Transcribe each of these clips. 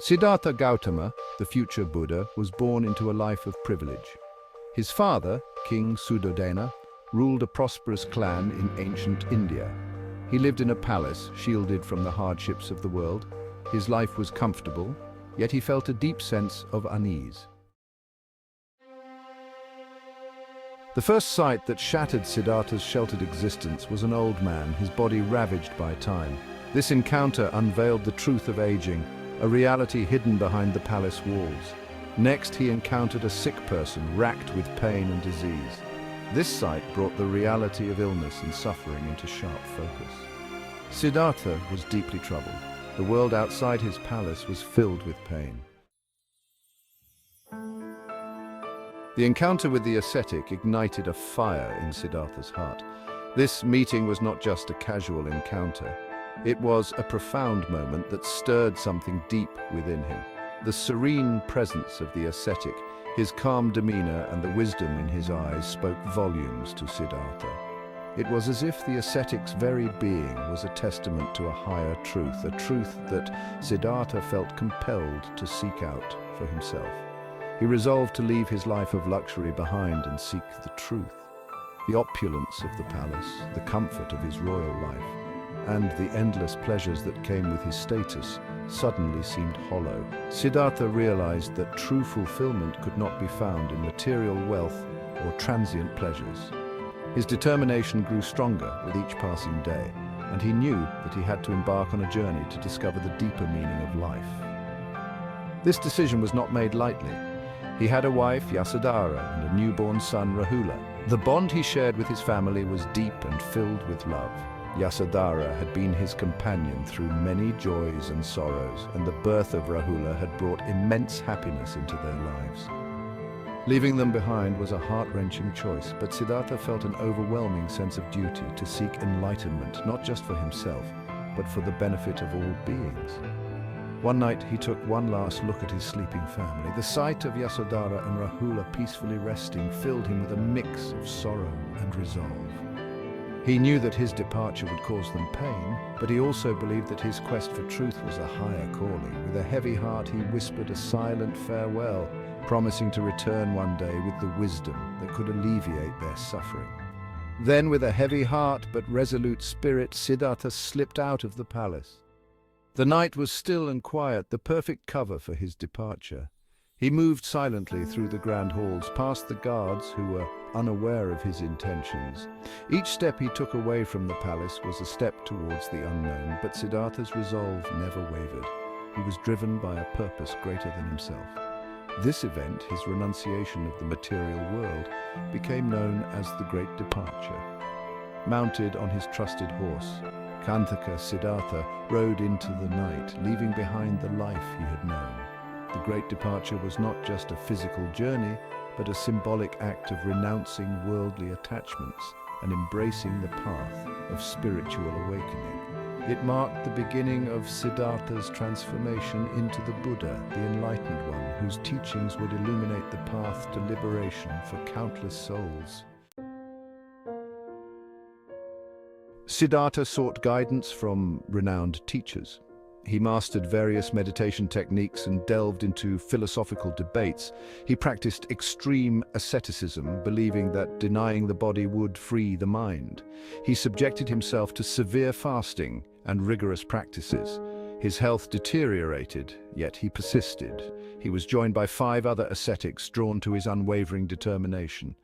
Siddhartha Gautama, the future Buddha, was born into a life of privilege. His father, King Suddhodana, ruled a prosperous clan in ancient India. He lived in a palace, shielded from the hardships of the world. His life was comfortable, yet he felt a deep sense of unease. The first sight that shattered Siddhartha's sheltered existence was an old man, his body ravaged by time. This encounter unveiled the truth of aging, a reality hidden behind the palace walls. Next, he encountered a sick person racked with pain and disease. This sight brought the reality of illness and suffering into sharp focus. Siddhartha was deeply troubled. The world outside his palace was filled with pain. The encounter with the ascetic ignited a fire in Siddhartha's heart. This meeting was not just a casual encounter. It was a profound moment that stirred something deep within him. The serene presence of the ascetic, his calm demeanor and the wisdom in his eyes spoke volumes to Siddhartha. It was as if the ascetic's very being was a testament to a higher truth, a truth that Siddhartha felt compelled to seek out for himself. He resolved to leave his life of luxury behind and seek the truth. The opulence of the palace, the comfort of his royal life, and the endless pleasures that came with his status suddenly seemed hollow. Siddhartha realized that true fulfillment could not be found in material wealth or transient pleasures. His determination grew stronger with each passing day, and he knew that he had to embark on a journey to discover the deeper meaning of life. This decision was not made lightly. He had a wife, Yasodhara, and a newborn son, Rahula. The bond he shared with his family was deep and filled with love. Yasodhara had been his companion through many joys and sorrows, and the birth of Rahula had brought immense happiness into their lives. Leaving them behind was a heart-wrenching choice, but Siddhartha felt an overwhelming sense of duty to seek enlightenment, not just for himself, but for the benefit of all beings. One night he took one last look at his sleeping family. The sight of Yasodhara and Rahula peacefully resting filled him with a mix of sorrow and resolve. He knew that his departure would cause them pain, but he also believed that his quest for truth was a higher calling. With a heavy heart, he whispered a silent farewell, promising to return one day with the wisdom that could alleviate their suffering. Then, with a heavy heart but resolute spirit, Siddhartha slipped out of the palace. The night was still and quiet, the perfect cover for his departure. He moved silently through the grand halls, past the guards who were unaware of his intentions. Each step he took away from the palace was a step towards the unknown, but Siddhartha's resolve never wavered. He was driven by a purpose greater than himself. This event, his renunciation of the material world, became known as the Great Departure. Mounted on his trusted horse, Kanthaka Siddhartha rode into the night, leaving behind the life he had known. The Great Departure was not just a physical journey, but a symbolic act of renouncing worldly attachments and embracing the path of spiritual awakening. It marked the beginning of Siddhartha's transformation into the Buddha, the Enlightened One, whose teachings would illuminate the path to liberation for countless souls. Siddhartha sought guidance from renowned teachers. He mastered various meditation techniques and delved into philosophical debates. He practiced extreme asceticism, believing that denying the body would free the mind. He subjected himself to severe fasting and rigorous practices. His health deteriorated, yet he persisted. He was joined by 5 other ascetics drawn to his unwavering determination.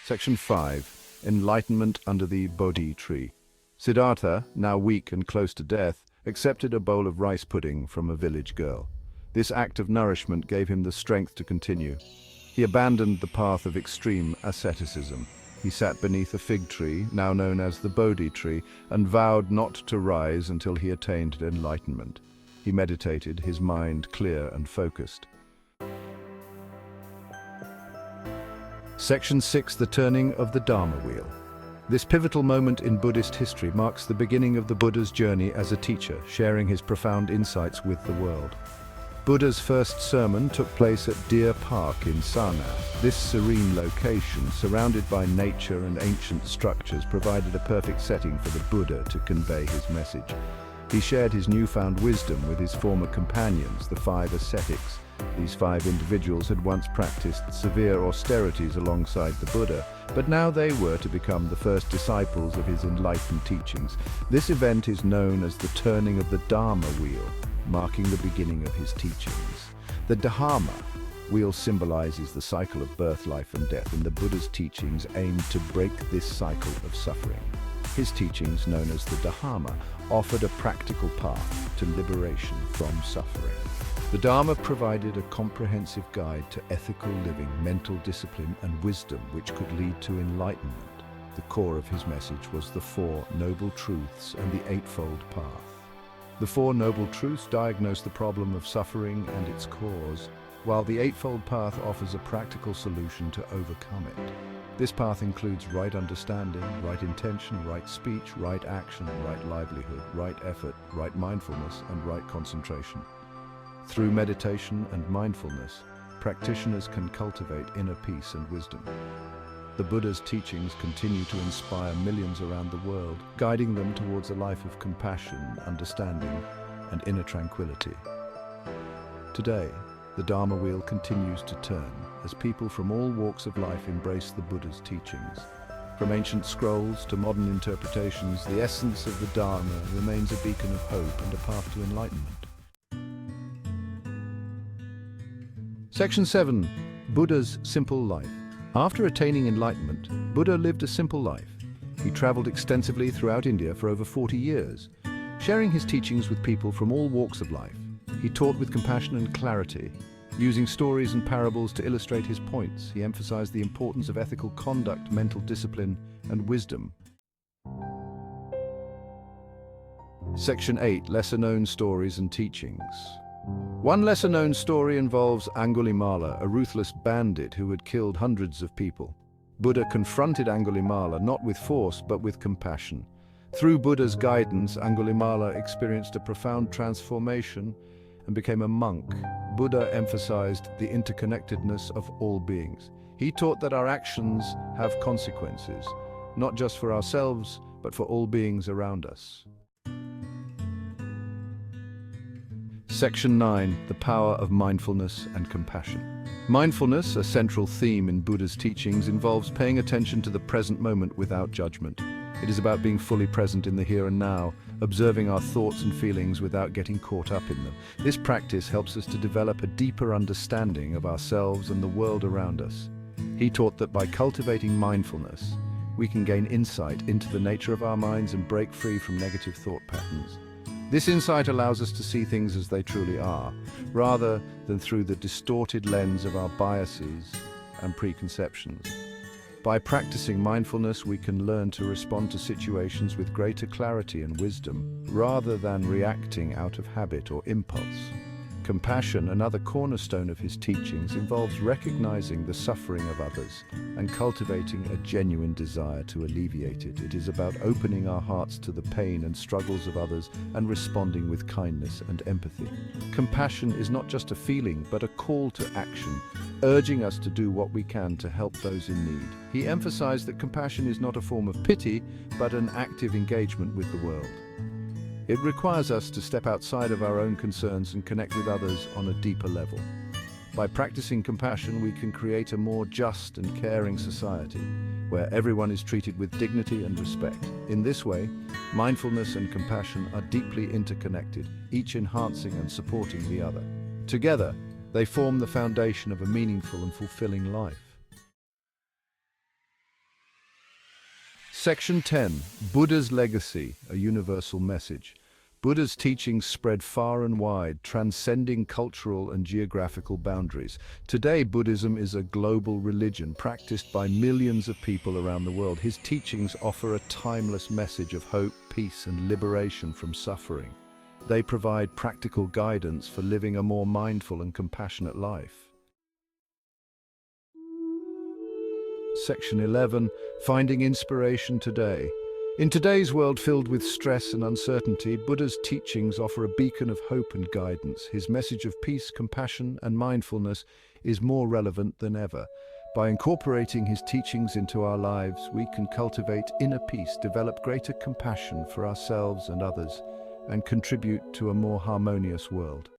Section 5. Enlightenment under the Bodhi tree. Siddhartha, now weak and close to death, accepted a bowl of rice pudding from a village girl. This act of nourishment gave him the strength to continue. He abandoned the path of extreme asceticism. He sat beneath a fig tree, now known as the Bodhi tree, and vowed not to rise until he attained enlightenment. He meditated, his mind clear and focused. Section 6. The turning of the Dharma wheel. This pivotal moment in Buddhist history marks the beginning of the Buddha's journey as a teacher, sharing his profound insights with the world. Buddha's first sermon took place at Deer Park in Sarnath. This serene location, surrounded by nature and ancient structures, provided a perfect setting for the Buddha to convey his message. He shared his newfound wisdom with his former companions, the 5 ascetics. These 5 individuals had once practiced severe austerities alongside the Buddha, but now they were to become the first disciples of his enlightened teachings. This event is known as the turning of the Dharma wheel, marking the beginning of his teachings. The Dharma wheel symbolizes the cycle of birth, life, and death, and the Buddha's teachings aim to break this cycle of suffering. His teachings, known as the Dharma, offered a practical path to liberation from suffering. The Dharma provided a comprehensive guide to ethical living, mental discipline, and wisdom which could lead to enlightenment. The core of his message was the 4 Noble Truths and the Eightfold Path. The 4 Noble Truths diagnose the problem of suffering and its cause, while the Eightfold Path offers a practical solution to overcome it. This path includes right understanding, right intention, right speech, right action, right livelihood, right effort, right mindfulness, and right concentration. Through meditation and mindfulness, practitioners can cultivate inner peace and wisdom. The Buddha's teachings continue to inspire millions around the world, guiding them towards a life of compassion, understanding, and inner tranquility. Today, the Dharma wheel continues to turn as people from all walks of life embrace the Buddha's teachings. From ancient scrolls to modern interpretations, the essence of the Dharma remains a beacon of hope and a path to enlightenment. Section 7. Buddha's simple life. After attaining enlightenment, Buddha lived a simple life. He traveled extensively throughout India for over 40 years, sharing his teachings with people from all walks of life. He taught with compassion and clarity, using stories and parables to illustrate his points. He emphasized the importance of ethical conduct, mental discipline, and wisdom. Section 8. Lesser-known stories and teachings. One lesser-known story involves Angulimala, a ruthless bandit who had killed hundreds of people. Buddha confronted Angulimala not with force but with compassion. Through Buddha's guidance, Angulimala experienced a profound transformation and became a monk. Buddha emphasized the interconnectedness of all beings. He taught that our actions have consequences, not just for ourselves, but for all beings around us. Section 9. The power of mindfulness and compassion. Mindfulness, a central theme in Buddha's teachings, involves paying attention to the present moment without judgment. It is about being fully present in the here and now, observing our thoughts and feelings without getting caught up in them. This practice helps us to develop a deeper understanding of ourselves and the world around us. He taught that by cultivating mindfulness, we can gain insight into the nature of our minds and break free from negative thought patterns. This insight allows us to see things as they truly are, rather than through the distorted lens of our biases and preconceptions. By practicing mindfulness, we can learn to respond to situations with greater clarity and wisdom, rather than reacting out of habit or impulse. Compassion, another cornerstone of his teachings, involves recognizing the suffering of others and cultivating a genuine desire to alleviate it. It is about opening our hearts to the pain and struggles of others and responding with kindness and empathy. Compassion is not just a feeling, but a call to action, urging us to do what we can to help those in need. He emphasized that compassion is not a form of pity, but an active engagement with the world. It requires us to step outside of our own concerns and connect with others on a deeper level. By practicing compassion, we can create a more just and caring society, where everyone is treated with dignity and respect. In this way, mindfulness and compassion are deeply interconnected, each enhancing and supporting the other. Together, they form the foundation of a meaningful and fulfilling life. Section 10. Buddha's legacy, a universal message. Buddha's teachings spread far and wide, transcending cultural and geographical boundaries. Today, Buddhism is a global religion practiced by millions of people around the world. His teachings offer a timeless message of hope, peace, and liberation from suffering. They provide practical guidance for living a more mindful and compassionate life. Section 11. Finding inspiration today. In today's world filled with stress and uncertainty, Buddha's teachings offer a beacon of hope and guidance. His message of peace, compassion, and mindfulness is more relevant than ever. By incorporating his teachings into our lives, we can cultivate inner peace, develop greater compassion for ourselves and others, and contribute to a more harmonious world.